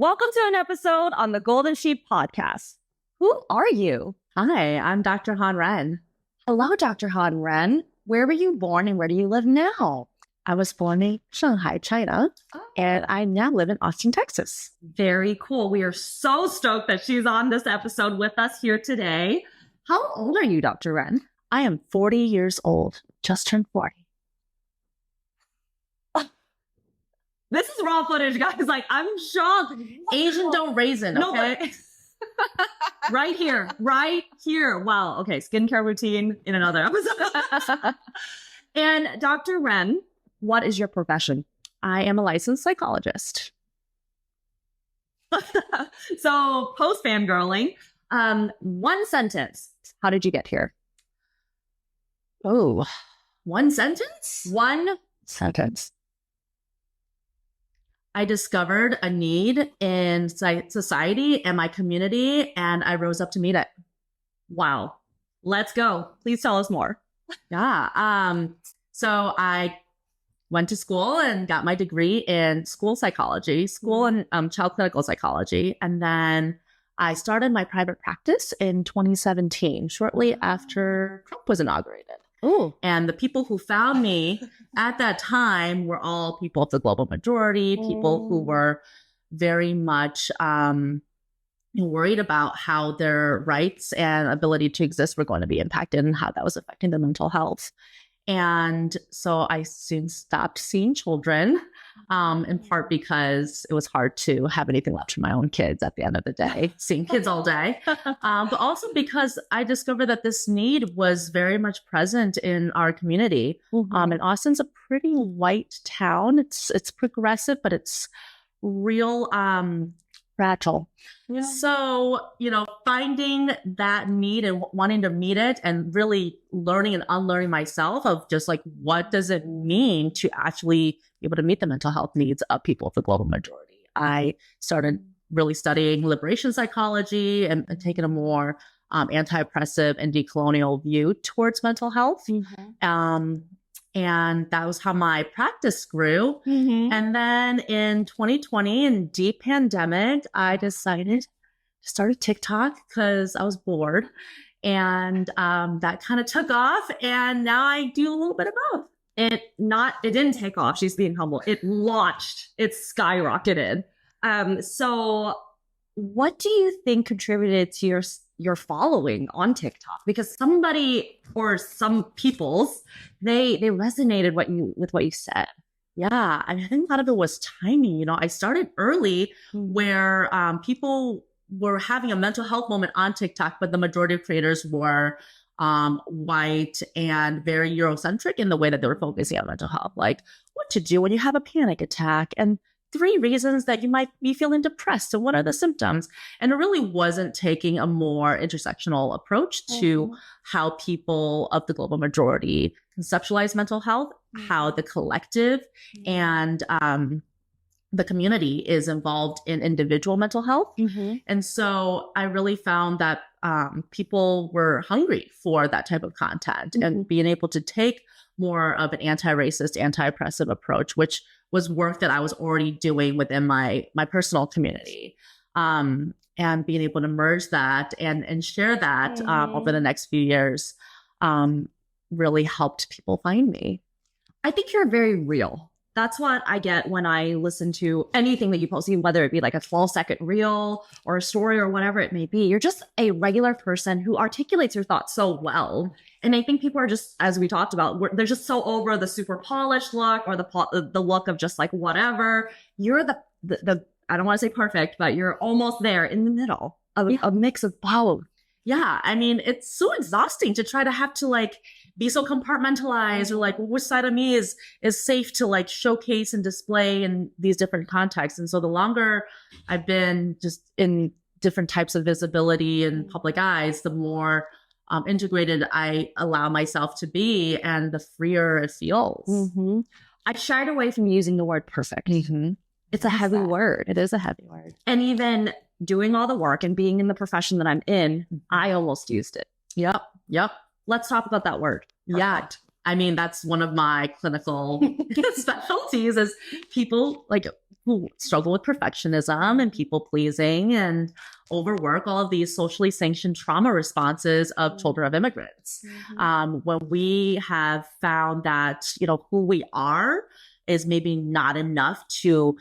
Welcome to an episode on the Golden Sheep podcast. Who are you? Hi, I'm Dr. Han Ren. Hello, Dr. Han Ren. Where were you born and where do you live now? I was born in Shanghai, China, and I now live in Austin, Texas. Very cool. We are so stoked that she's on this episode with us here today. How old are you, Dr. Ren? I am 40 years old, just turned 40. This is raw footage, guys. Like, I'm shocked. Asian don't raisin, okay? No, right here. Wow. Okay, skincare routine in another episode. And Dr. Ren, what is your profession? I am a licensed psychologist. So, post fangirling, one sentence. How did you get here? Oh, one sentence? One sentence. I discovered a need in society and my community, and I rose up to meet it. Wow. Let's go. Please tell us more. Yeah. So I went to school and got my degree in school and child clinical psychology. And then I started my private practice in 2017, shortly after Trump was inaugurated. Ooh. And the people who found me at that time were all people of the global majority, people who were very much worried about how their rights and ability to exist were going to be impacted and how that was affecting their mental health. And so I soon stopped seeing children, in part because it was hard to have anything left for my own kids at the end of the day, seeing kids all day. But also because I discovered that this need was very much present in our community. And Austin's a pretty white town. It's progressive, but it's real fragile. Yeah. So, finding that need and wanting to meet it and really learning and unlearning myself of just like, what does it mean to actually be able to meet the mental health needs of people of the global majority? I started really studying liberation psychology and taking a more anti-oppressive and decolonial view towards mental health. And that was how my practice grew. And then in 2020, in deep pandemic, I decided to start a TikTok because I was bored. And that kind of took off. And now I do a little bit of both. It didn't take off. She's being humble. It launched. It skyrocketed. So what do you think contributed to your following on TikTok? Because somebody or some people's, they resonated with what you said. Yeah, I think a lot of it was timing. I started early where people were having a mental health moment on TikTok, but the majority of creators were white and very Eurocentric in the way that they were focusing on mental health, like what to do when you have a panic attack and 3 reasons that you might be feeling depressed. So what are the symptoms? And it really wasn't taking a more intersectional approach to how people of the global majority conceptualize mental health, how the collective and the community is involved in individual mental health. And so I really found that people were hungry for that type of content and being able to take more of an anti-racist, anti-oppressive approach, which was work that I was already doing within my personal community. And being able to merge that and share that over the next few years really helped people find me. I think you're very real. That's what I get when I listen to anything that you post, even whether it be like a 12-second reel or a story or whatever it may be. You're just a regular person who articulates your thoughts so well. And I think people are just, as we talked about, they're just so over the super polished look or the look of just like whatever. You're the I don't want to say perfect, but you're almost there in the middle of a mix of both. Yeah, I mean, it's so exhausting to try to have to like be so compartmentalized or like which side of me is safe to like showcase and display in these different contexts. And so the longer I've been just in different types of visibility and public eyes, the more integrated I allow myself to be and the freer it feels. I shied away from using the word perfect. It's a heavy word. It is a heavy word. And even doing all the work and being in the profession that I'm in, I almost used it. Yep. Let's talk about that word. Perfect. Yeah. I mean, that's one of my clinical specialties is people like who struggle with perfectionism and people pleasing and overwork, all of these socially sanctioned trauma responses of children of immigrants. When we have found that, who we are is maybe not enough to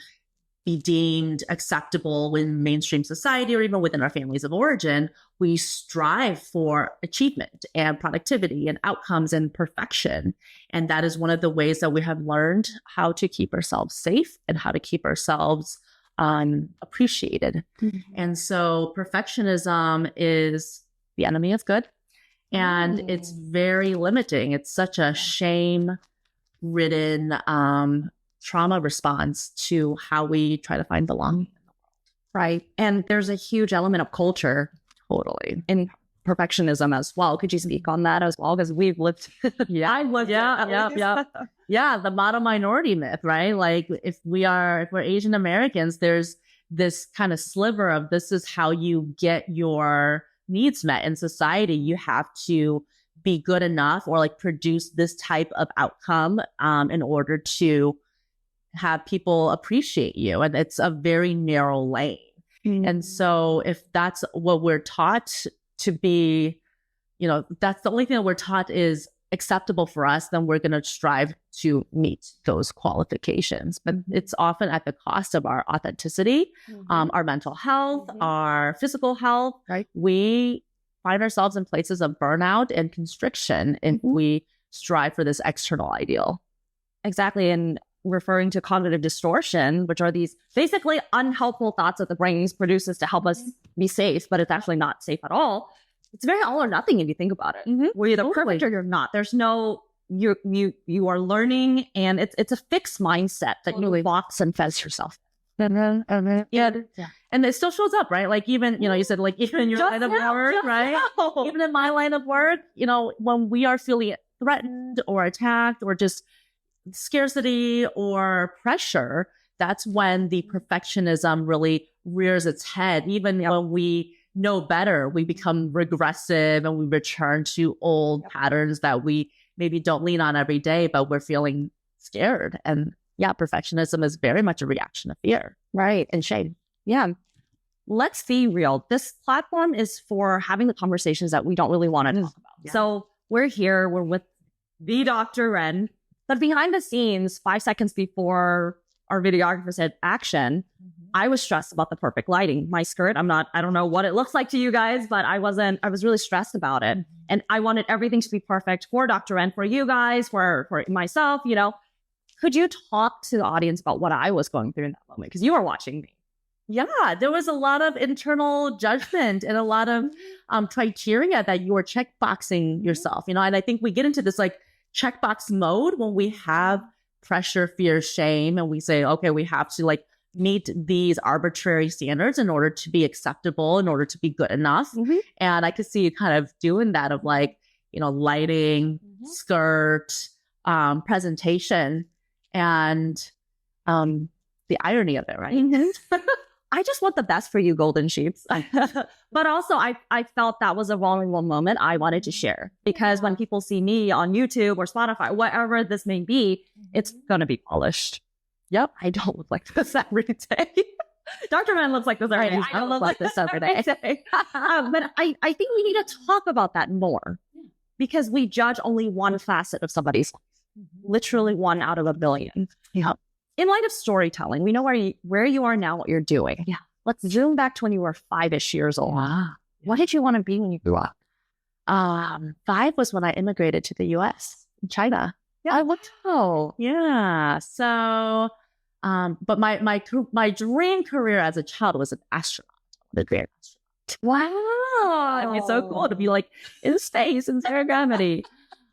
be deemed acceptable in mainstream society or even within our families of origin, we strive for achievement and productivity and outcomes and perfection. And that is one of the ways that we have learned how to keep ourselves safe and how to keep ourselves appreciated. And so perfectionism is the enemy of good. And it's very limiting. It's such a shame-ridden trauma response to how we try to find belonging. Right. And there's a huge element of culture Totally. in perfectionism as well. Could you speak on that as well? Because we've lived. I've lived. Yeah. The model minority myth, right? Like if we're Asian Americans, there's this kind of sliver of this is how you get your needs met in society. You have to be good enough or like produce this type of outcome in order to have people appreciate you. And it's a very narrow lane. And so if that's what we're taught to be, that's the only thing that we're taught is acceptable for us, then we're going to strive to meet those qualifications. But it's often at the cost of our authenticity, our mental health, our physical health. Right. We find ourselves in places of burnout and constriction if we strive for this external ideal. Exactly. And referring to cognitive distortion, which are these basically unhelpful thoughts that the brain produces to help us be safe, but it's actually not safe at all. It's very all or nothing if you think about it. We're either perfect or you're not. There's no, you are learning, and it's a fixed mindset that you box and fence yourself. And it still shows up, right? Like even, you said like even in your line of work, right? Even in my line of work, when we are feeling threatened or attacked or just scarcity or pressure, that's when the perfectionism really rears its head. Even when we know better, we become regressive and we return to old patterns that we maybe don't lean on every day, but we're feeling scared. And perfectionism is very much a reaction of fear. Right. And shame. Yeah. Let's be real. This platform is for having the conversations that we don't really want to talk about. So we're here, we're with the Dr. Ren. But behind the scenes, 5 seconds before our videographer said action, I was stressed about the perfect lighting. My skirt, I don't know what it looks like to you guys, but I was really stressed about it. And I wanted everything to be perfect for Dr. Ren, for you guys, for myself, Could you talk to the audience about what I was going through in that moment? Because you were watching me. Yeah, there was a lot of internal judgment and a lot of criteria that you were checkboxing yourself, and I think we get into this like checkbox mode when we have pressure, fear, shame, and we say, okay, we have to like meet these arbitrary standards in order to be acceptable, in order to be good enough. And I could see you kind of doing that of like, lighting, skirt, presentation, and the irony of it, right? I just want the best for you, Golden Sheeps. But also, I felt that was a vulnerable moment I wanted to share. Because when people see me on YouTube or Spotify, whatever this may be, it's going to be polished. Yep, I don't look like this every day. Dr. Man looks like this every day. I don't look like this every day. But I think we need to talk about that more. Because we judge only one facet of somebody's life. Literally 1 out of a billion. Yeah. In light of storytelling, we know where you are now, what you're doing. Yeah. Let's zoom back to when you were 5-ish years old. Wow. What did you want to be when you grew up? 5 was when I immigrated to the U.S., China. Yeah. Yeah. So, but my dream career as a child was an astronaut. Wow. I mean, it's so cool to be like in space in zero gravity.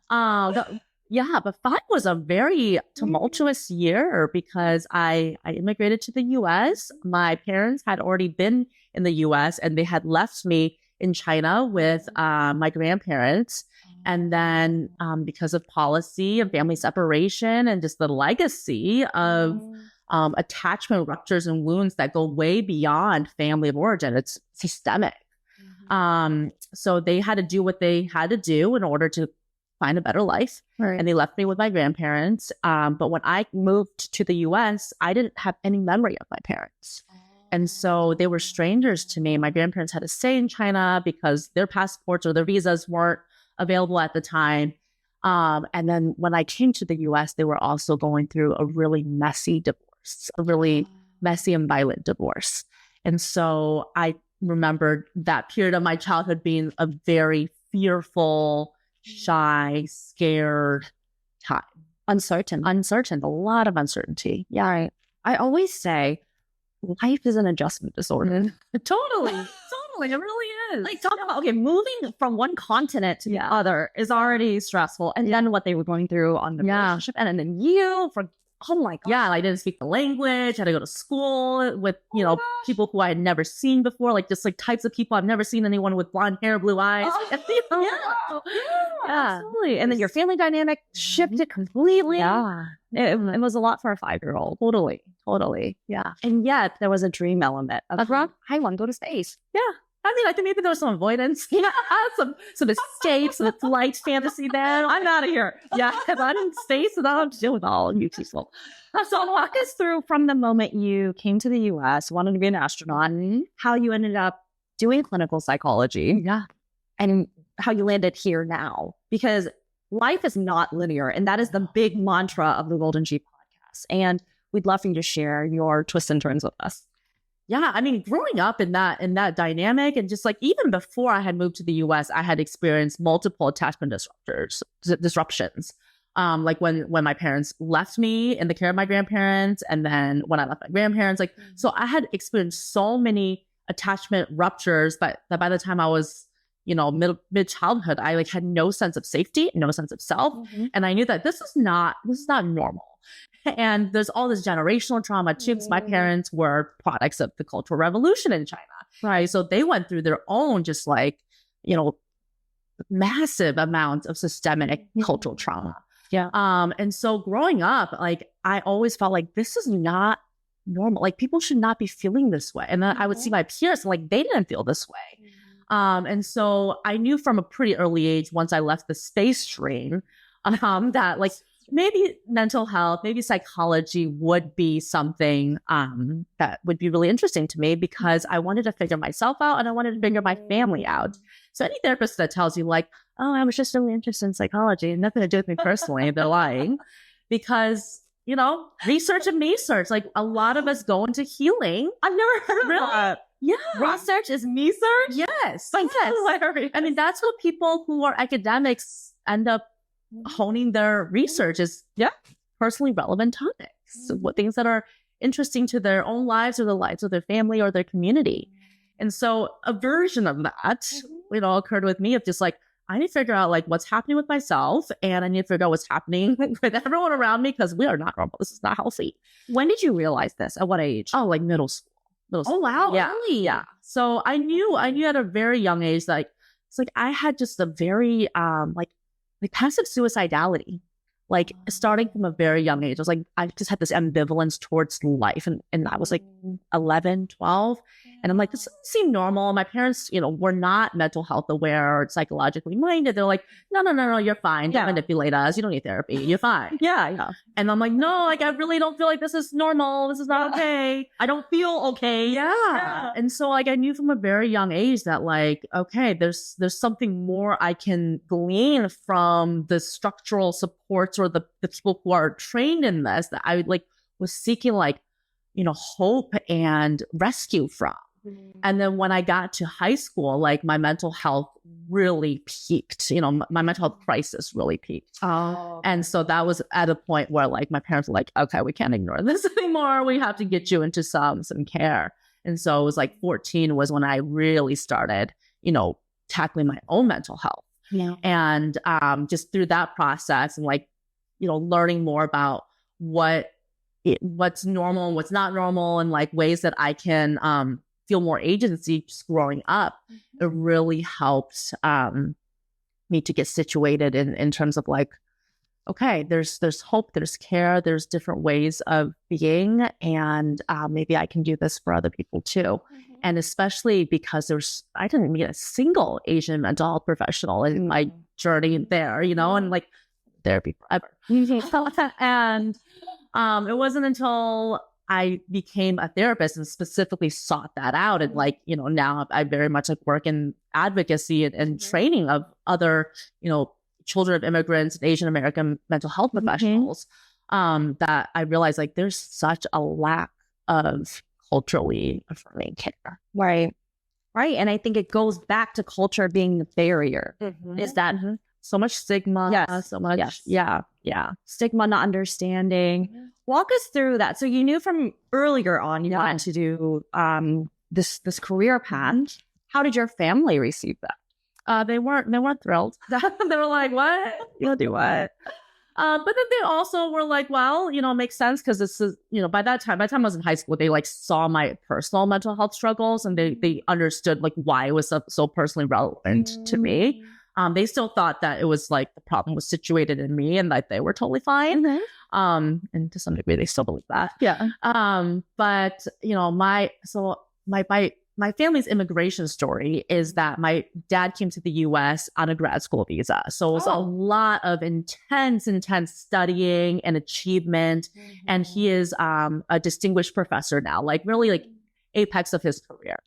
But 5 was a very tumultuous year because I immigrated to the U.S. My parents had already been in the U.S. and they had left me in China with my grandparents. And then because of policy and family separation and just the legacy of attachment ruptures and wounds that go way beyond family of origin, it's systemic. So they had to do what they had to do in order to find a better life. Right. And they left me with my grandparents. But when I moved to the US, I didn't have any memory of my parents. And so they were strangers to me. My grandparents had to stay in China because their passports or their visas weren't available at the time. And then when I came to the US, they were also going through a really messy divorce, a really messy and violent divorce. And so I remembered that period of my childhood being a very fearful, shy, scared time. Uncertain. A lot of uncertainty. Yeah. I always say life is an adjustment disorder. Totally. It really is. Like, talk about, okay, moving from one continent to the other is already stressful. And then what they were going through on the relationship. And then oh my God. Yeah, I didn't speak the language. I had to go to school with, people who I had never seen before, like just like types of people. I've never seen anyone with blonde hair, blue eyes. Absolutely. And then your family dynamic shifted completely. Yeah. It was a lot for a 5-year-old. Totally. Yeah. And yet there was a dream element of, I want to go to space. Yeah. I mean, I think maybe there was some avoidance. Some escape, some flight fantasy then. I'm out of here. Yeah, because I'm in space and I don't have to deal with all you people. So walk us through from the moment you came to the US, wanted to be an astronaut, how you ended up doing clinical psychology. Yeah. And how you landed here now. Because life is not linear. And that is the big mantra of the Golden G podcast. And we'd love for you to share your twists and turns with us. Yeah, I mean, growing up in that dynamic, and just like even before I had moved to the US, I had experienced multiple attachment disruptions. Like when my parents left me in the care of my grandparents, and then when I left my grandparents, so I had experienced so many attachment ruptures that by the time I was, mid childhood, I had no sense of safety, no sense of self, and I knew that this is not normal. And there's all this generational trauma too, because my parents were products of the Cultural Revolution in China, right? So they went through their own massive amounts of systemic cultural trauma. Yeah. And so growing up, I always felt like this is not normal. Like people should not be feeling this way. And then I would see my peers and they didn't feel this way. And so I knew from a pretty early age, once I left the space stream, that maybe mental health, maybe psychology would be something that would be really interesting to me, because I wanted to figure myself out and I wanted to figure my family out. So any therapist that tells you oh, I was just really interested in psychology and nothing to do with me personally, they're lying. Because, research and me-search, a lot of us go into healing. I've never heard of that. Yeah. Research is me-search? Yes. That's hilarious. I mean, that's what people who are academics end up honing their research is personally relevant topics, what things that are interesting to their own lives or the lives of their family or their community. And so a version of that, occurred with me of just I need to figure out what's happening with myself, and I need to figure out what's happening with everyone around me, because we are not normal. This is not healthy. When did you realize this? At what age? Oh, middle school. Oh, wow. Yeah. Early. Yeah. So I knew at a very young age that I had just a very passive suicidality, starting from a very young age. I just had this ambivalence towards life. And I was 11, 12. And I'm this doesn't seem normal. My parents, were not mental health aware or psychologically minded. They're no, you're fine. Don't manipulate us. You don't need therapy. You're fine. Yeah. And I'm no, I really don't feel like this is normal. This is not okay. I don't feel okay. Yeah. And so I knew from a very young age that okay, there's something more I can glean from the structural supports or the people who are trained in this, that I was seeking hope and rescue from. And then when I got to high school, my mental health really peaked. My mental health crisis really peaked. Oh. And so that was at a point where my parents were okay, we can't ignore this anymore. We have to get you into some care. And so it was 14 was when I really started, tackling my own mental health. Yeah. And just through that process and learning more about what's normal and what's not normal, and ways that I can feel more agency just growing up, it really helped me to get situated in terms of okay, there's hope, there's care, there's different ways of being, and maybe I can do this for other people too. And especially because I didn't meet a single Asian mental health professional in my journey there, and like therapy forever. And it wasn't until I became a therapist and specifically sought that out. And like, now I very much like work in advocacy and training of other, children of immigrants and Asian American mental health professionals, that I realized like there's such a lack of culturally affirming care. Right. Right. And I think it goes back to culture being the barrier. Is that so much stigma? Yes. So much. Yes. Yeah. Stigma, not understanding. Walk us through that. So you knew from earlier on you wanted to do this career path. How did your family receive that? They weren't thrilled. They were like, "What? You'll do what?" But then they also were like, "Well, it makes sense because this is, by the time I was in high school, they like saw my personal mental health struggles and they understood like why it was so personally relevant to me. They still thought that it was like the problem was situated in me and that they were totally fine. And to some degree, they still believe that. Yeah. But my family's immigration story is that my dad came to the U.S. on a grad school visa. So it was a lot of intense studying and achievement. And he is a distinguished professor now, like really like apex of his career.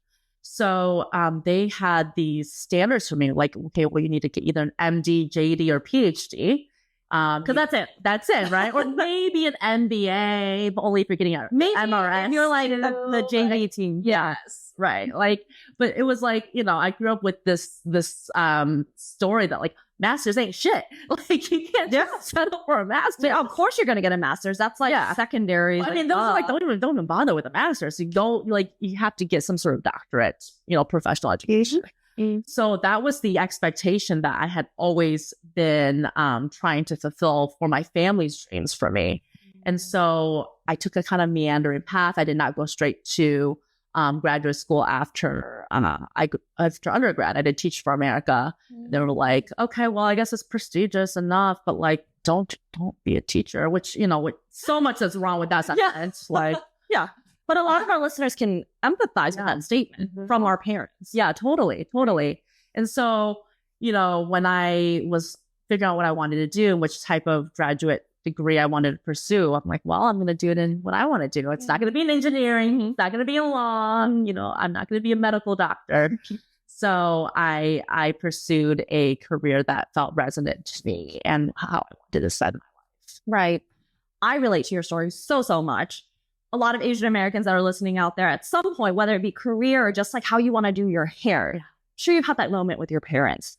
So they had these standards for me, like, okay, well, you need to get either an MD, JD, or PhD. Because that's it, right? Or maybe an MBA, but only if you're getting an MRS. If you're like the JD team. Yes, right. Like, but it was like, I grew up with this story that like masters ain't shit. Like you can't just settle for a master's. Of course you're gonna get a master's. That's like secondary. I mean, those are like don't even bother with a master's. You have to get some sort of doctorate, professional education. So that was the expectation that I had always been trying to fulfill for my family's dreams for me. And so I took a kind of meandering path. I did not go straight to graduate school after undergrad. I did Teach for America. They were like, okay, well, I guess it's prestigious enough, but like, don't be a teacher, which, with so much that's wrong with that sentence. Like, yeah. But a lot of our listeners can empathize with that statement from our parents. Yeah, totally. And so, when I was figuring out what I wanted to do and which type of graduate degree I wanted to pursue, I'm like, well, I'm going to do it in what I want to do. It's not going to be in engineering. It's not going to be in law. I'm not going to be a medical doctor. So I pursued a career that felt resonant to me and how I wanted to spend my life. Right. I relate to your story so much. A lot of Asian Americans that are listening out there at some point, whether it be career or just like how you want to do your hair, I'm sure you've had that moment with your parents.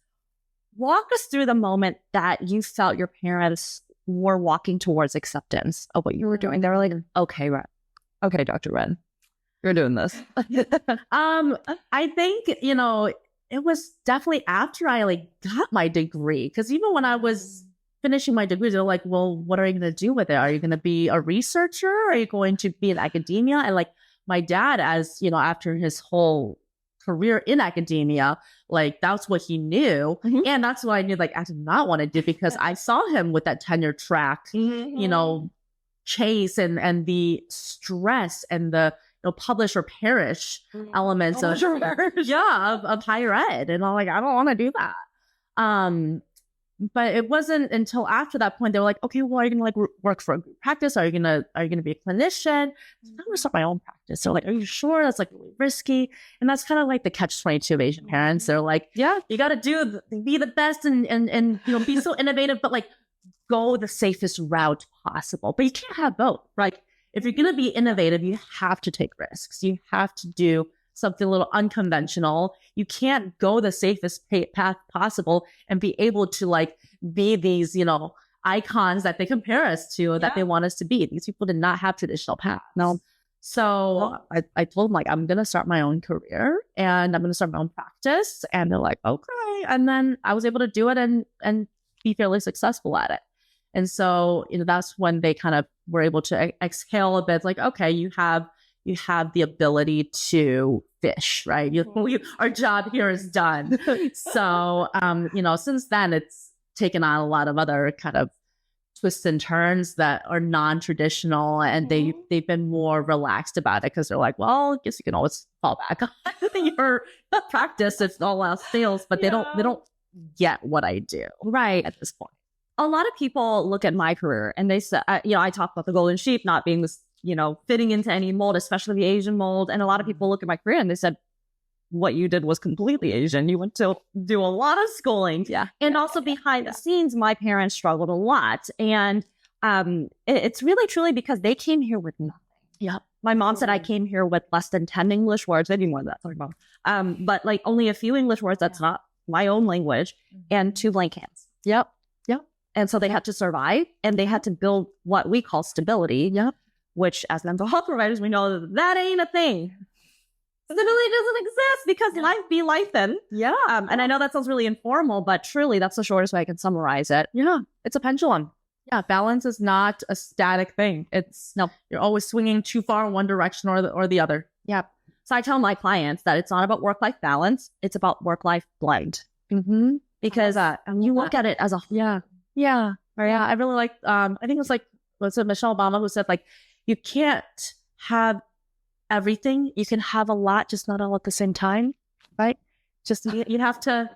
Walk us through the moment that you felt your parents were walking towards acceptance of what you were doing. They were like, okay, Dr. Ren, you're doing this. I think, it was definitely after I like got my degree. Because even when I was finishing my degree, they're like, well, what are you going to do with it? Are you going to be a researcher? Are you going to be in academia? And like my dad, as after his whole career in academia, like that's what he knew. And that's what I knew, like I did not want to do because I saw him with that tenure track, chase and the stress and the publish or perish elements of higher ed. And I'm like, I don't want to do that. But it wasn't until after that point they were like, okay, well, are you gonna like work for a group practice? Are you gonna be a clinician? I'm gonna start my own practice. They're like, are you sure? That's like really risky. And that's kind of like the catch-22 of Asian parents. They're like, yeah, you got to be the best and be so innovative, but like go the safest route possible. But you can't have both. Like if you're gonna be innovative, you have to take risks. You have to do something a little unconventional. You can't go the safest path possible and be able to like be these, icons that they compare us to, that they want us to be. These people did not have traditional paths. No. So I told them like, I'm going to start my own career and I'm going to start my own practice. And they're like, okay. And then I was able to do it and be fairly successful at it. And so, that's when they kind of were able to exhale a bit. Like, okay, you have the ability to fish, right? Our job here is done. So, since then it's taken on a lot of other kind of twists and turns that are non-traditional, and they've been more relaxed about it because they're like, well, I guess you can always fall back on your practice if all else fails, but they don't get what I do. Right. At this point. A lot of people look at my career and they say, I talk about the golden sheep not being this, fitting into any mold, especially the Asian mold. And a lot of people look at my career and they said, what you did was completely Asian. You went to do a lot of schooling. Yeah. And also behind the scenes, my parents struggled a lot. And it's really truly because they came here with nothing. Yeah. My mom said I came here with less than 10 English words, maybe more than that. Sorry, Mom. But like only a few English words that's not my own language and 2 blank hands. Yep. And so they had to survive and they had to build what we call stability. Yep. Which as mental health providers, we know that ain't a thing. Stability doesn't exist because life be life then. Yeah. And I know that sounds really informal, but truly that's the shortest way I can summarize it. Yeah. It's a pendulum. Yeah. Balance is not a static thing. You're always swinging too far in one direction or the other. Yeah. So I tell my clients that it's not about work-life balance. It's about work-life blend. Because you look at it as a whole. Yeah. I really like, I think it was like, was it Michelle Obama who said like, you can't have everything. You can have a lot, just not all at the same time. Right. Just, you have to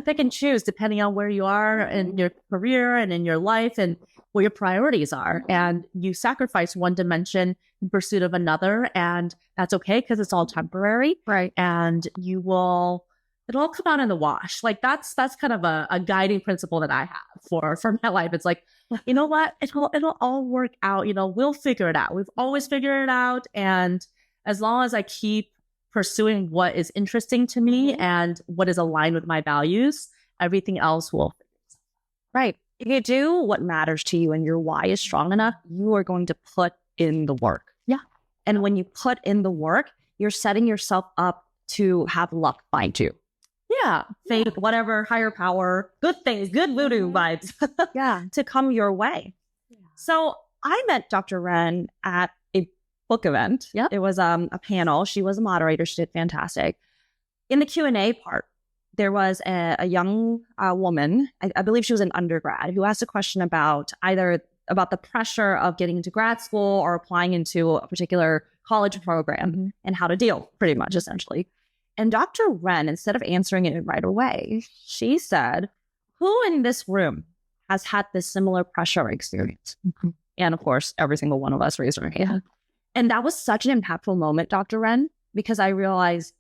pick and choose depending on where you are in your career and in your life and what your priorities are. And you sacrifice one dimension in pursuit of another. And that's okay because it's all temporary. Right. And it'll all come out in the wash. Like that's kind of a guiding principle that I have for my life. It's like, you know what? It'll all work out. We'll figure it out. We've always figured it out. And as long as I keep pursuing what is interesting to me and what is aligned with my values, everything else will. Right. If you do what matters to you and your why is strong enough, you are going to put in the work. Yeah. And when you put in the work, you're setting yourself up to have luck find you. Yeah. Fate, whatever, higher power, good things, good voodoo vibes. To come your way. Yeah. So I met Dr. Nguyen at a book event. Yeah. It was a panel. She was a moderator. She did fantastic. In the Q&A part, there was a young woman, I believe she was an undergrad, who asked a question about the pressure of getting into grad school or applying into a particular college program and how to deal, pretty much, essentially. And Dr. Nguyen, instead of answering it right away, she said, who in this room has had this similar pressure experience? And of course, every single one of us raised our hand. And that was such an impactful moment, Dr. Nguyen, because I realized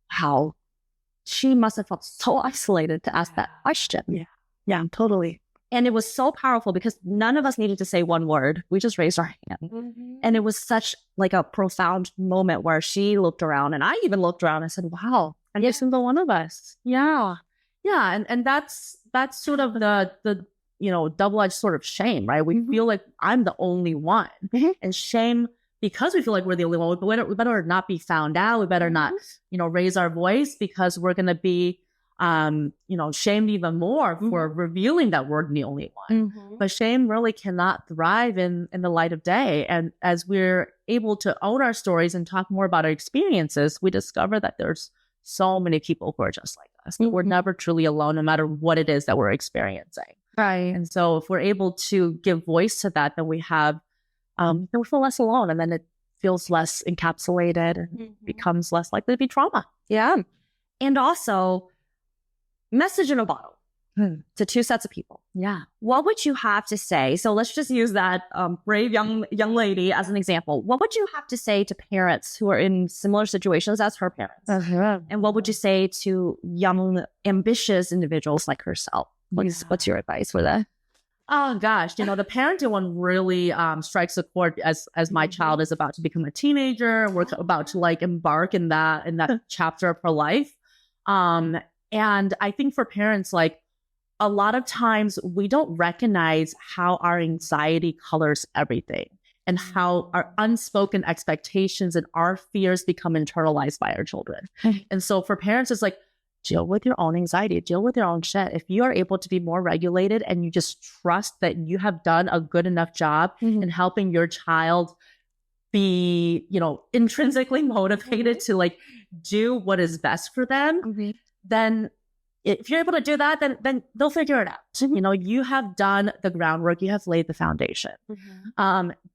how she must have felt so isolated to ask that question. Yeah, totally. And it was so powerful because none of us needed to say one word. We just raised our hand. And it was such like a profound moment where she looked around and I even looked around and said, wow, every single one of us. Yeah. And that's sort of the double-edged sort of shame, right? We feel like I'm the only one. And shame, because we feel like we're the only one, we better not be found out. We better not, raise our voice because we're going to be shamed even more for revealing that we're the only one. But shame really cannot thrive in the light of day. And as we're able to own our stories and talk more about our experiences, we discover that there's so many people who are just like us. We're never truly alone, no matter what it is that we're experiencing. Right. And so if we're able to give voice to that, then we have, then we feel less alone, and then it feels less encapsulated and becomes less likely to be trauma. Yeah. And also, message in a bottle to 2 sets of people. Yeah. What would you have to say? So let's just use that brave young lady as an example. What would you have to say to parents who are in similar situations as her parents? And what would you say to young, ambitious individuals like herself? What's your advice for that? Oh gosh, the parenting one really strikes a chord as my child is about to become a teenager. We're about to embark in that chapter of her life. And I think for parents, a lot of times we don't recognize how our anxiety colors everything and how our unspoken expectations and our fears become internalized by our children. And so for parents, it's deal with your own anxiety, deal with your own shit. If you are able to be more regulated and you just trust that you have done a good enough job in helping your child be, intrinsically motivated to do what is best for them, then if you're able to do that, then they'll figure it out. You have done the groundwork, you have laid the foundation.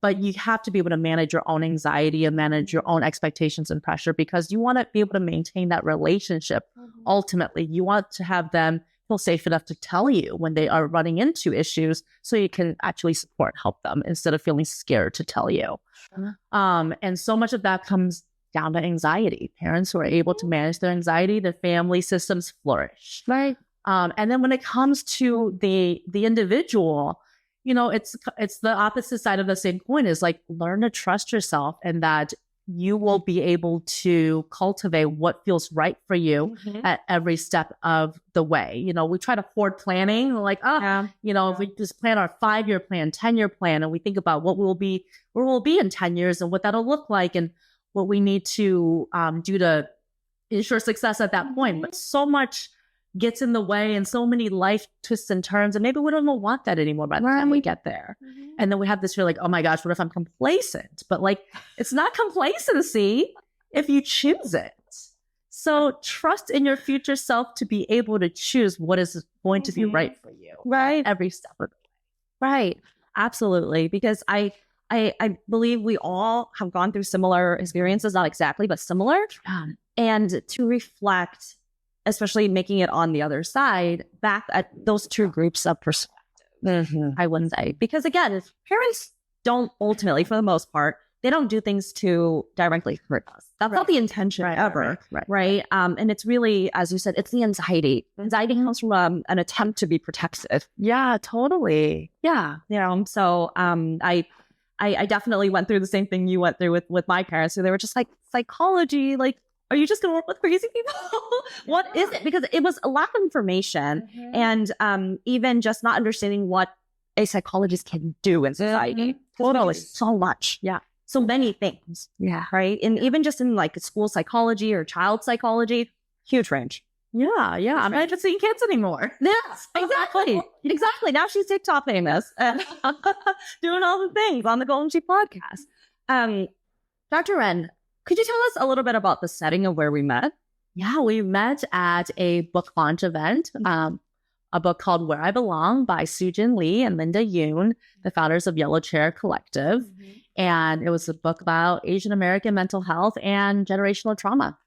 But you have to be able to manage your own anxiety and manage your own expectations and pressure, because you want to be able to maintain that relationship. Ultimately, you want to have them feel safe enough to tell you when they are running into issues so you can actually help them instead of feeling scared to tell you. And so much of that comes down to anxiety. Parents who are able to manage their anxiety, their family systems flourish. Right. And then when it comes to the individual, it's the opposite side of the same coin, is like, learn to trust yourself and that you will be able to cultivate what feels right for you at every step of the way. We try to forward planning, like, if we just plan our 5-year plan, 10-year plan, and we think about where we'll be in 10 years and what that'll look like and what we need to do to ensure success at that point. But so much gets in the way and so many life twists and turns, and maybe we don't even want that anymore by the time we get there. And then we have this fear like, oh my gosh, what if I'm complacent? But like, it's not complacency if you choose it. So trust in your future self to be able to choose what is going to be right for you. Right. Every step of the way. Right. Absolutely. Because I believe we all have gone through similar experiences, not exactly, but similar. And to reflect, especially making it on the other side, back at those two groups of perspective, I would say. Because again, parents don't ultimately, for the most part, they don't do things to directly hurt us. That's not the intention ever, right? And it's really, as you said, it's the anxiety. Anxiety comes from an attempt to be protective. Yeah, totally. Yeah. So I definitely went through the same thing you went through with my parents, who they were just like, psychology, like, are you just going to work with crazy people? What is it? Because it was a lack of information and even just not understanding what a psychologist can do in society. Totally. So much. Yeah. So many things. Yeah. Right. And even just in like school psychology or child psychology, huge range. Yeah. I'm not even seeing kids anymore. Yes, exactly. Exactly. Now she's TikTok famous, doing all the things on the Golden Sheep podcast. Dr. Nguyen, could you tell us a little bit about the setting of where we met? Yeah, we met at a book launch event, a book called Where I Belong by Sujin Lee and Linda Yoon, the founders of Yellow Chair Collective. And it was a book about Asian American mental health and generational trauma.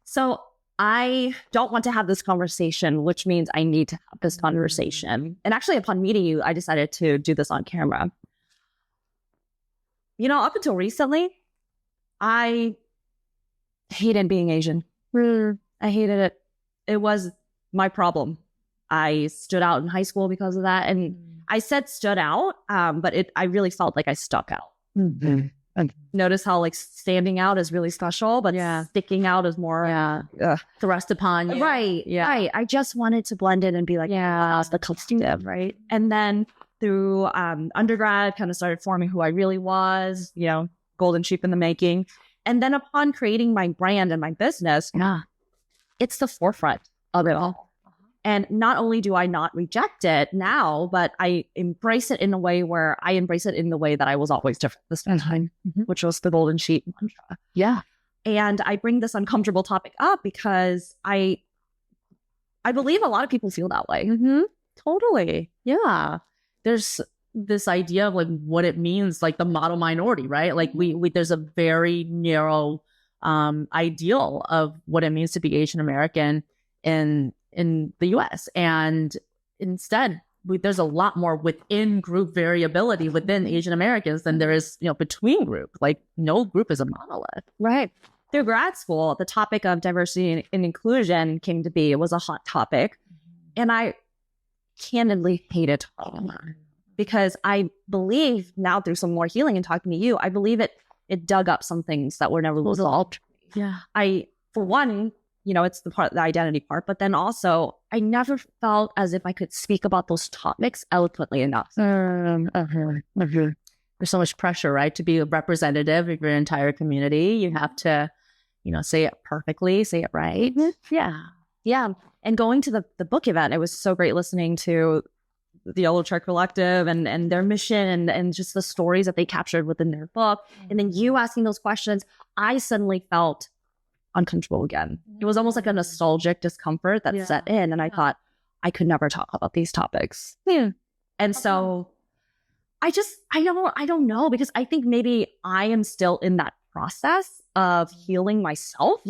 So I don't want to have this conversation, which means I need to have this conversation. And actually, upon meeting you, I decided to do this on camera. Up until recently, I hated being Asian. I hated it. It was my problem. I stood out in high school because of that. And I said stood out, but I really felt like I stuck out. And notice how like standing out is really special, but sticking out is more thrust upon you. Right. Yeah. Right. I just wanted to blend in and be like, it's the collective, right? And then through undergrad, kind of started forming who I really was, Golden Sheep in the making. And then upon creating my brand and my business, it's the forefront of it all. And not only do I not reject it now, but I embrace it in a way where I embrace it in the way that I was always different this time, which was the Golden Sheep mantra. Yeah. And I bring this uncomfortable topic up because I believe a lot of people feel that way. Totally. Yeah. There's this idea of like what it means, like the model minority, right? Like we there's a very narrow ideal of what it means to be Asian American in the US. And instead, there's a lot more within group variability within Asian Americans than there is, between group. Like no group is a monolith. Right. Through grad school, the topic of diversity and inclusion came to be. It was a hot topic. And I candidly hated it because I believe now through some more healing and talking to you, I believe it dug up some things that were never resolved. Yeah. For one, it's the identity part, but then also I never felt as if I could speak about those topics eloquently enough. There's so much pressure, right? To be a representative of your entire community. You have to, say it perfectly, say it right. Yeah. And going to the book event, it was so great listening to the Yellow Chair Collective and their mission and just the stories that they captured within their book. And then you asking those questions, I suddenly felt uncomfortable again. It was almost like a nostalgic discomfort that set in. And I thought I could never talk about these topics. And so I don't know, because I think maybe I am still in that process of healing myself.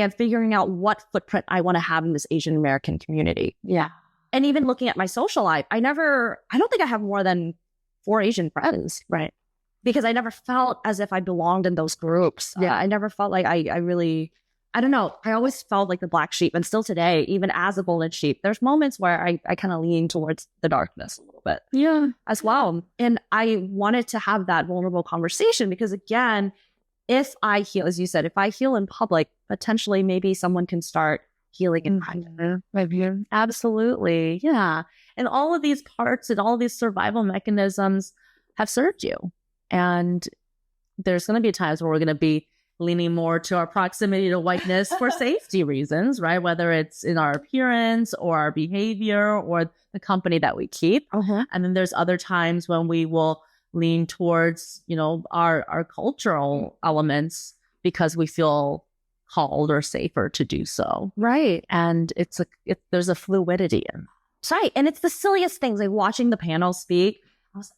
and figuring out what footprint I want to have in this Asian American community. Yeah. And even looking at my social life, I don't think I have more than 4 Asian friends. Right. Because I never felt as if I belonged in those groups. Yeah. I never felt like I really, I don't know. I always felt like the black sheep. And still today, even as a golden sheep, there's moments where I kind of lean towards the darkness a little bit. Yeah. As well. And I wanted to have that vulnerable conversation because, again, if I heal, as you said, if I heal in public, potentially maybe someone can start healing in private. Maybe. Absolutely. Yeah. And all of these parts and all of these survival mechanisms have served you. And there's going to be times where we're going to be leaning more to our proximity to whiteness for safety reasons, right? Whether it's in our appearance or our behavior or the company that we keep. And then there's other times when we will lean towards, our cultural elements because we feel called or safer to do so. Right. And there's a fluidity in. Right. And it's the silliest things, like watching the panel speak.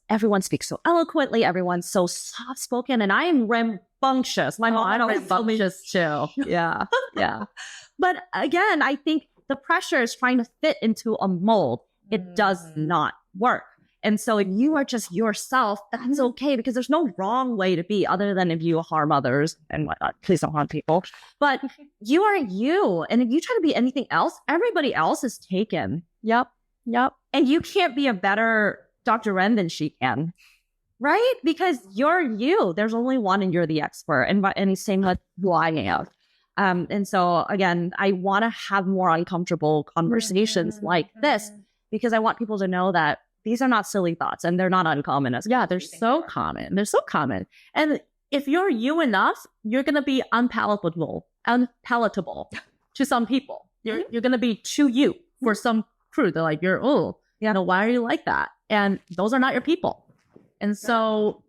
Everyone speaks so eloquently. Everyone's so soft spoken, and I am rambunctious. My mom always told me Rambunctious too. Yeah. Yeah. But again, I think the pressure is trying to fit into a mold. It does not work. And so if you are just yourself, that's okay because there's no wrong way to be other than if you harm others and whatnot. Please don't harm people. But you are you. And if you try to be anything else, everybody else is taken. Yep. And you can't be a better Dr. Ren than she can. Right? Because you're you. There's only one and you're the expert. And same with who I am. And so again, I want to have more uncomfortable conversations like this because I want people to know that these are not silly thoughts and they're not uncommon. They're so common. They're so common. And if you're you enough, you're going to be unpalatable to some people. You're going to be too you for some crew. They're like, why are you like that? And those are not your people. And so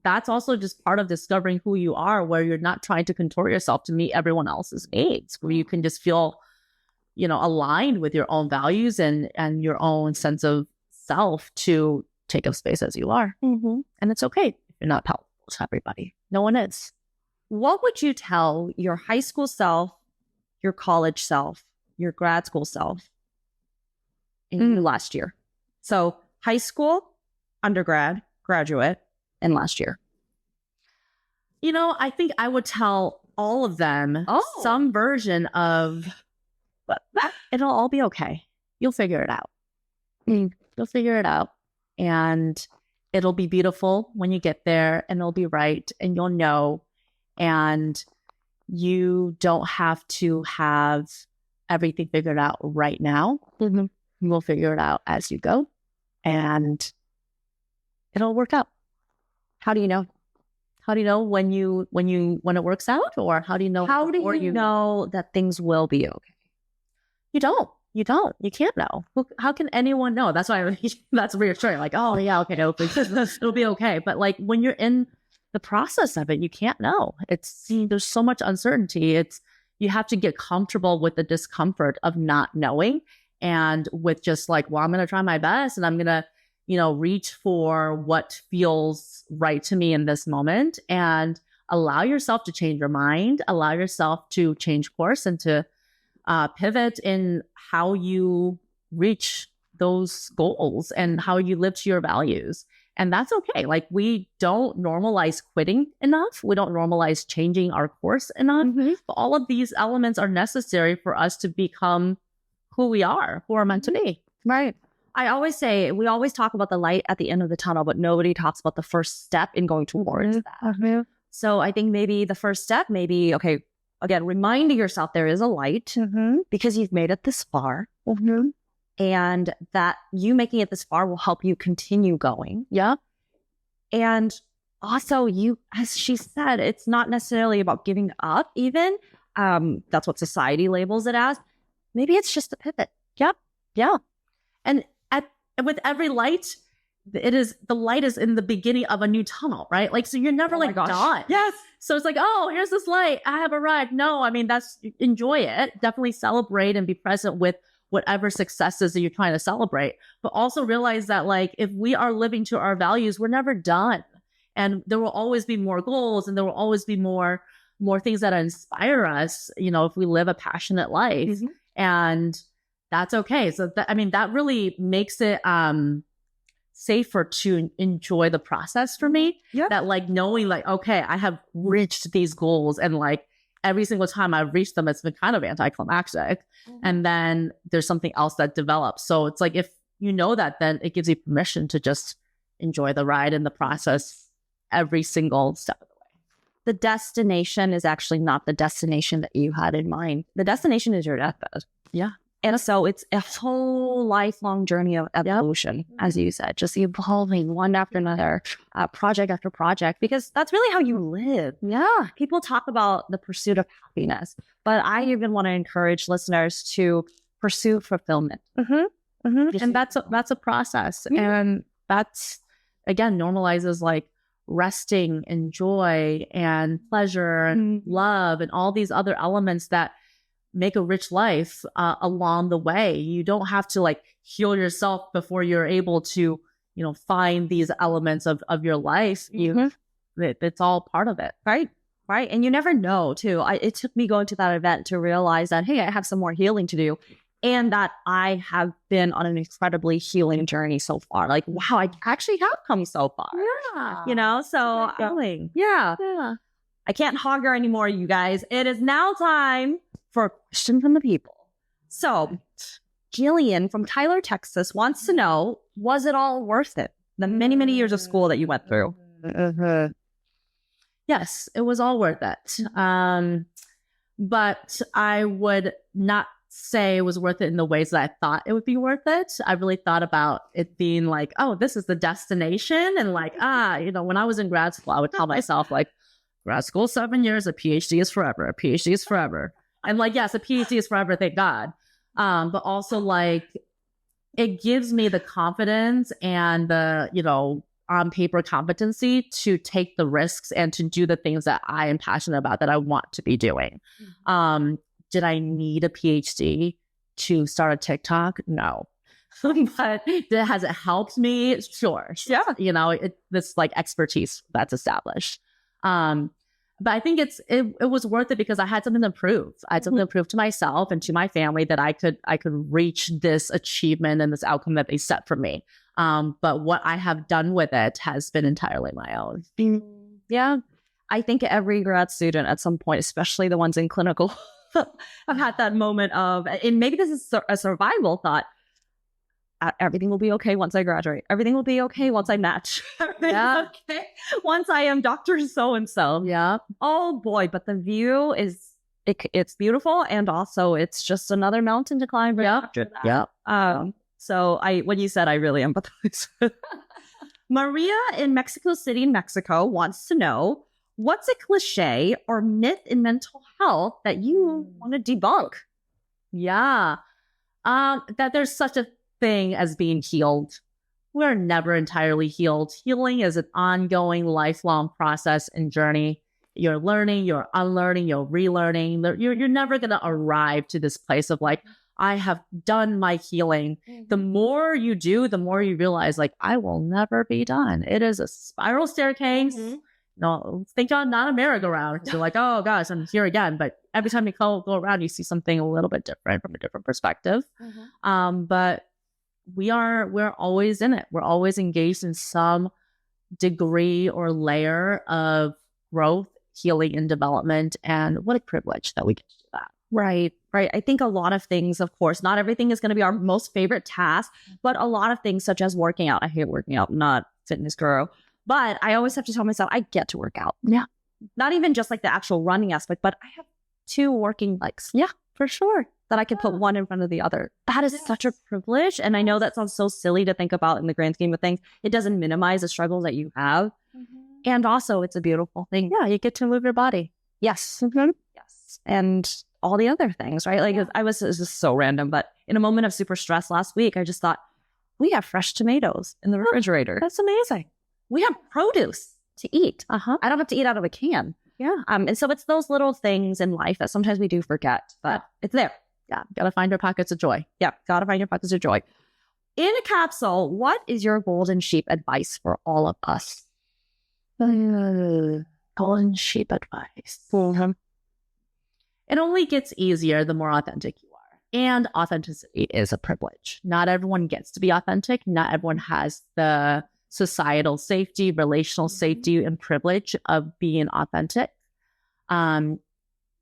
that's also just part of discovering who you are, where you're not trying to contort yourself to meet everyone else's needs, where you can just feel, aligned with your own values and your own sense of self to take up space as you are. And it's okay if you're not palatable to everybody. No one is. What would you tell your high school self, your college self, your grad school self in last year? So high school, undergrad, graduate, and last year. I think I would tell all of them some version of, it'll all be okay. You'll figure it out. You'll figure it out. And it'll be beautiful when you get there, and it'll be right, and you'll know. And you don't have to have everything figured out right now. You will figure it out as you go, and it'll work out. How do you know? How do you know when it works out, or how do you know? How do you know that things will be okay? You don't. You can't know. How can anyone know? That's why that's reassuring. Like, oh yeah, okay, it'll be okay. But like when you're in the process of it, you can't know. There's so much uncertainty. You have to get comfortable with the discomfort of not knowing, and with just like, well, I'm going to try my best, and I'm going to, reach for what feels right to me in this moment, and allow yourself to change your mind, allow yourself to change course, and to pivot in how you reach those goals and how you live to your values. And that's okay. Like, we don't normalize quitting enough. We don't normalize changing our course enough. But all of these elements are necessary for us to become who we are, who are meant to be. Right. I always say, we always talk about the light at the end of the tunnel, but nobody talks about the first step in going towards that. So I think maybe the first step, okay, again, reminding yourself there is a light because you've made it this far. And that you making it this far will help you continue going. Yeah. And also, as she said, it's not necessarily about giving up even. That's what society labels it as. Maybe it's just a pivot. Yep. Yeah. And with every light, the light is in the beginning of a new tunnel, right? Like, so you're never done. Yes. So it's like, oh, here's this light. I have arrived. No, I mean, enjoy it. Definitely celebrate and be present with whatever successes that you're trying to celebrate. But also realize that, like, if we are living to our values, we're never done. And there will always be more goals, and there will always be more more things that inspire us, if we live a passionate life. Mm-hmm. And that's okay. So that really makes it safer to enjoy the process for me. Yeah. That like knowing like, okay, I have reached these goals, and like every single time I've reached them, it's been kind of anticlimactic. Mm-hmm. And then there's something else that develops. So it's like, if you know that, then it gives you permission to just enjoy the ride and the process every single step of the way. The destination is actually not the destination that you had in mind. The destination is your deathbed. Yeah. And so it's a whole lifelong journey of evolution, as you said, just evolving one after another, project after project, because that's really how you live. Yeah. People talk about the pursuit of happiness, but I even want to encourage listeners to pursue fulfillment. Mm-hmm. Mm-hmm. And that's a process. Mm-hmm. And that's, again, normalizes like resting and joy and pleasure and love and all these other elements that make a rich life along the way. You don't have to like heal yourself before you're able to, find these elements of your life. It's all part of it. Right. And you never know too. It took me going to that event to realize that, hey, I have some more healing to do. And that I have been on an incredibly healing journey so far. Like, wow, I actually have come so far. Yeah. So yeah. I can't hog her anymore, you guys. It is now time for a question from the people. So, Jillian from Tyler, Texas wants to know, was it all worth it? The many, many years of school that you went through. Yes, it was all worth it. But I would not say it was worth it in the ways that I thought it would be worth it. I really thought about it being like, oh, this is the destination. And like, when I was in grad school, I would tell myself like, grad school, 7 years, a PhD is forever. A PhD is forever. And like, yes, a PhD is forever, thank God. But also like, it gives me the confidence and the, on paper competency to take the risks and to do the things that I am passionate about, that I want to be doing. Mm-hmm. Did I need a PhD to start a TikTok? No. But has it helped me? Sure. Yeah. This like expertise that's established. But I think it was worth it because I had something to prove. I had something to prove to myself and to my family that I could reach this achievement and this outcome that they set for me. But what I have done with it has been entirely my own. Yeah. I think every grad student at some point, especially the ones in clinical, I've had that moment of, and maybe this is a survival thought, everything will be okay once I graduate. Everything will be okay once I match. Okay once I am Dr. So-and-so. Yeah. Oh boy, but the view is, it's beautiful, and also it's just another mountain to climb right after that. Yeah. So when you said, I really empathize. Maria in Mexico City, Mexico wants to know, what's a cliche or myth in mental health that you want to debunk? Yeah. That there's such a thing as being healed. We're never entirely healed. Healing is an ongoing, lifelong process and journey. You're learning, you're unlearning, you're relearning. You're never going to arrive to this place of like, I have done my healing. Mm-hmm. The more you do, the more you realize like, I will never be done. It is a spiral staircase. Mm-hmm. No, think on not a merry-go-round. You're like, oh gosh, I'm here again. But every time you go around, you see something a little bit different from a different perspective. Mm-hmm. But we're always in it. We're always engaged in some degree or layer of growth, healing, and development. And what a privilege that we get to do that. Right. I think a lot of things, of course, not everything is going to be our most favorite task, but a lot of things such as working out. I hate working out, not fitness guru. But I always have to tell myself, I get to work out. Yeah. Not even just like the actual running aspect, but I have 2 working legs. Yeah, for sure. That I can put one in front of the other. That is such a privilege. And I know that sounds so silly to think about in the grand scheme of things. It doesn't minimize the struggles that you have. Mm-hmm. And also, it's a beautiful thing. Yeah, you get to move your body. Yes. Mm-hmm. Yes. And all the other things, right? Like it was just so random. But in a moment of super stress last week, I just thought, we have fresh tomatoes in the refrigerator. That's amazing. We have produce to eat. I don't have to eat out of a can. Yeah. And so it's those little things in life that sometimes we do forget, but it's there. Yeah. Gotta find your pockets of joy. Yeah. Gotta find your pockets of joy. In a capsule, what is your golden sheep advice for all of us? golden sheep advice. It only gets easier the more authentic you are. And authenticity is a privilege. Not everyone gets to be authentic. Not everyone has the societal safety, relational safety, and privilege of being authentic. And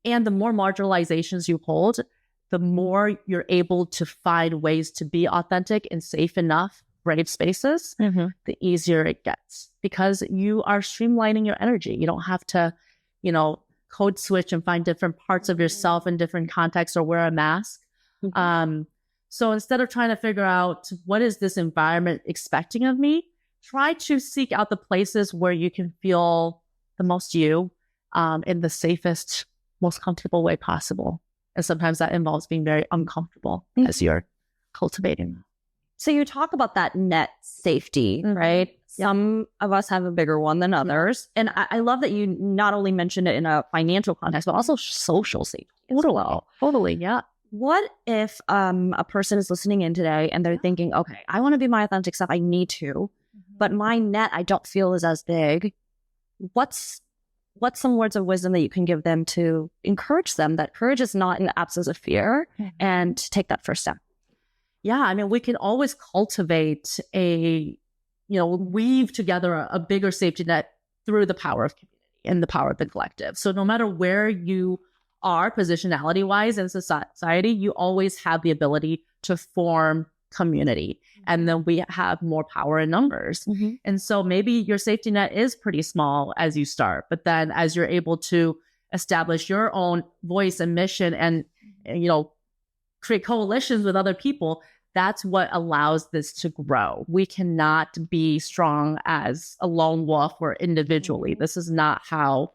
the more marginalizations you hold, the more you're able to find ways to be authentic in safe enough, brave spaces, the easier it gets because you are streamlining your energy. You don't have to, code switch and find different parts of yourself in different contexts or wear a mask. So instead of trying to figure out what is this environment expecting of me, try to seek out the places where you can feel the most you in the safest, most comfortable way possible. And sometimes that involves being very uncomfortable as you're cultivating. So you talk about that net safety, right? Some of us have a bigger one than others. And I love that you not only mentioned it in a financial context, but also social safety. Totally, yeah. What if a person is listening in today and they're thinking, okay, I want to be my authentic self. I need to, but my net I don't feel is as big. What's some words of wisdom that you can give them to encourage them that courage is not in the absence of fear and to take that first step? Yeah, I mean, we can always cultivate weave together a bigger safety net through the power of community and the power of the collective. So no matter where you are positionality-wise in society, you always have the ability to form community. And then we have more power in numbers. And so maybe your safety net is pretty small as you start, but then as you're able to establish your own voice and mission and create coalitions with other people, that's what allows this to grow. We cannot be strong as a lone wolf or individually. This is not how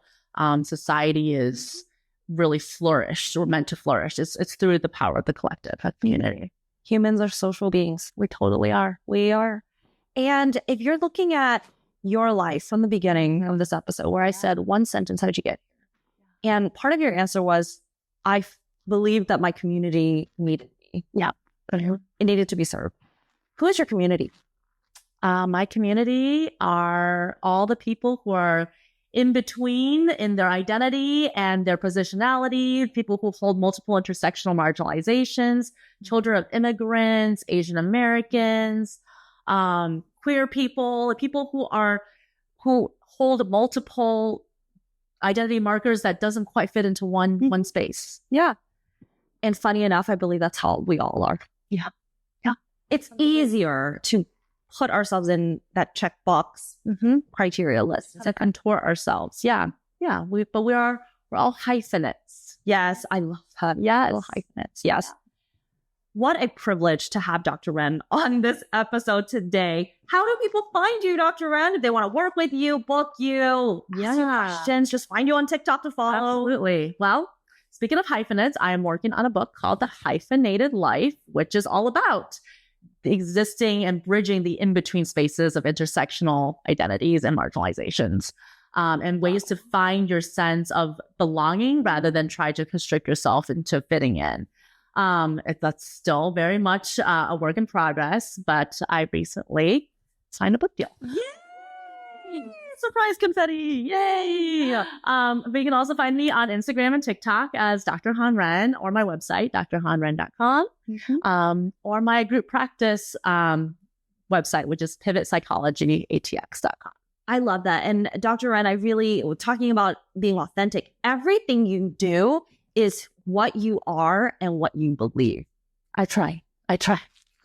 society is really flourished or meant to flourish. It's through the power of the collective, of community. Humans are social beings. We totally are. We are. And if you're looking at your life from the beginning of this episode, where I said one sentence, how did you get here? And part of your answer was, I believed that my community needed me. Yeah. It needed to be served. Who is your community? My community are all the people who are in between in their identity and their positionality, people who hold multiple intersectional marginalizations, children of immigrants, Asian Americans, queer people, people who hold multiple identity markers that doesn't quite fit into one space. Yeah. And funny enough, I believe that's how we all are. Yeah. It's easier to put ourselves in that checkbox criteria list to contort ourselves. Yeah. But we're all hyphenates. Yes, I love that. Yes. Little hyphenates. Yes. Yeah. What a privilege to have Dr. Nguyen on this episode today. How do people find you, Dr. Nguyen? If they want to work with you, book you, ask you questions, just find you on TikTok to follow. Absolutely. Well, speaking of hyphenates, I am working on a book called The Hyphenated Life, which is all about the existing and bridging the in-between spaces of intersectional identities and marginalizations, and ways to find your sense of belonging rather than try to constrict yourself into fitting in. That's still very much a work in progress, but I recently signed a book deal. Yay! Surprise confetti! Yay! But you can also find me on Instagram and TikTok as Dr. Han Nguyen, or my website, drhanren.com, or my group practice website, which is pivotpsychologyatx.com. I love that. And Dr. Nguyen, talking about being authentic, everything you do is what you are and what you believe. I try.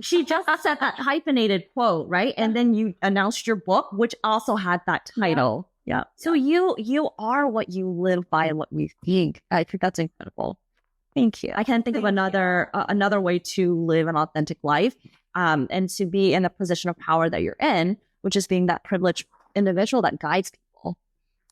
She just said that hyphenated quote, right? And then you announced your book, which also had that title. Yeah. So you are what you live by and what we think. I think that's incredible. Thank you. I can't think of another way to live an authentic life, and to be in a position of power that you're in, which is being that privileged individual that guides people.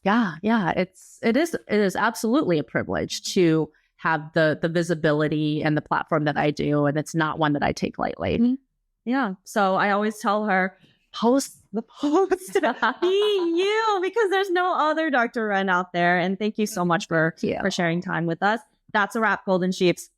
Yeah. It is absolutely a privilege to have the visibility and the platform that I do, and it's not one that I take lightly. Yeah. So I always tell her, post the post. Be you, because there's no other Dr. Nguyen out there. And thank you so much for sharing time with us. That's a wrap, Golden Sheeps.